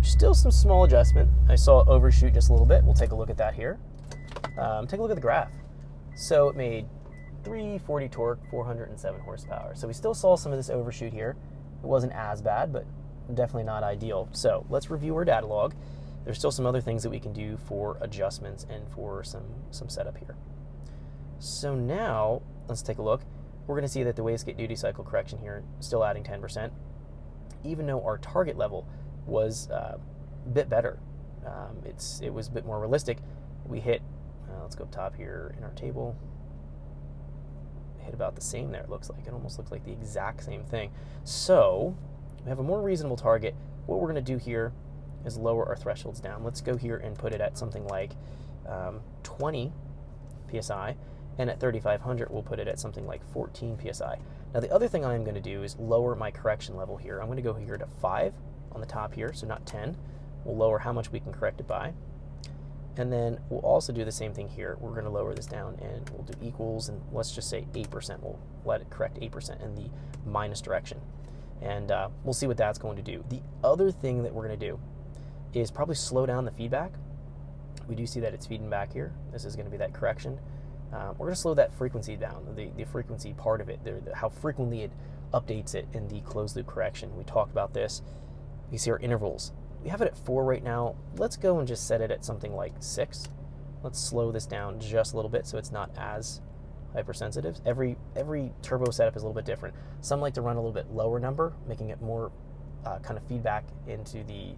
Still some small adjustment. I saw it overshoot just a little bit. We'll take a look at that here. Take a look at the graph. So it made 340 torque, 407 horsepower. So we still saw some of this overshoot here. It wasn't as bad, but definitely not ideal. So let's review our data log. There's still some other things that we can do for adjustments and for some setup here. So now let's take a look. We're going to see that the wastegate duty cycle correction here still adding 10%, even though our target level was a bit better. It was a bit more realistic. We hit, let's go up top here in our table, hit about the same there. It looks like it almost looks like the exact same thing. So we have a more reasonable target. What we're going to do here is lower our thresholds down. Let's go here and put it at something like 20 psi, and at 3500 we'll put it at something like 14 psi. Now the other thing I'm going to do is lower my correction level here. I'm going to go here to 5 on the top here, so not 10. We'll lower how much we can correct it by. And then we'll also do the same thing here. We're going to lower this down and we'll do equals, and let's just say 8%. We'll let it correct 8% in the minus direction. And we'll see what that's going to do. The other thing that we're going to do is probably slow down the feedback. We do see that it's feeding back here. This is going to be that correction. We're going to slow that frequency down, the frequency part of it, how frequently it updates it in the closed loop correction. We talked about this. You see our intervals. We have it at 4 right now. Let's go and just set it at something like 6. Let's slow this down just a little bit so it's not as hypersensitive. Every turbo setup is a little bit different. Some like to run a little bit lower number, making it more kind of feedback into the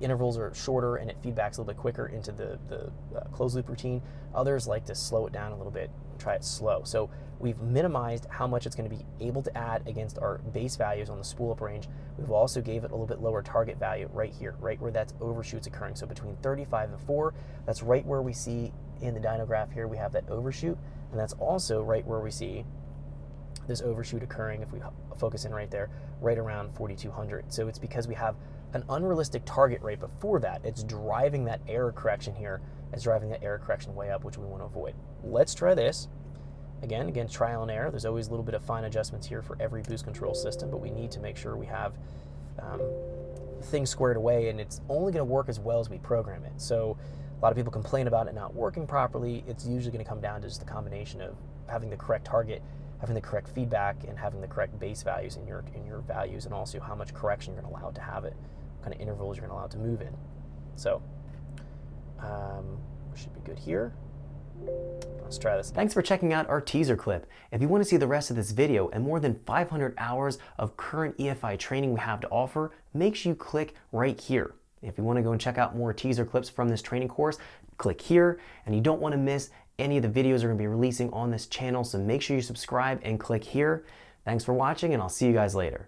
intervals are shorter and it feedbacks a little bit quicker into the closed loop routine. Others like to slow it down a little bit and try it slow. So we've minimized how much it's going to be able to add against our base values on the spool up range. We've also gave it a little bit lower target value right here, right where that overshoot's occurring. So between 35 and 4, that's right where we see in the dyno graph here we have that overshoot, and that's also right where we see this overshoot occurring, if we focus in right there, right around 4200. So it's because we have an unrealistic target rate before that. It's driving that error correction here. It's driving that error correction way up, which we want to avoid. Let's try this. Again, trial and error. There's always a little bit of fine adjustments here for every boost control system, but we need to make sure we have things squared away, and it's only going to work as well as we program it. So a lot of people complain about it not working properly. It's usually going to come down to just the combination of having the correct target, having the correct feedback, and having the correct base values in your values, and also how much correction you're going to allow to have it, what kind of intervals you're going to allow to move in. So we should be good here. Let's try this. Thanks for checking out our teaser clip. If you want to see the rest of this video and more than 500 hours of current EFI training we have to offer, make sure you click right here. If you want to go and check out more teaser clips from this training course, click here, and you don't want to miss any of the videos we're going to be releasing on this channel, so make sure you subscribe and click here. Thanks for watching, and I'll see you guys later.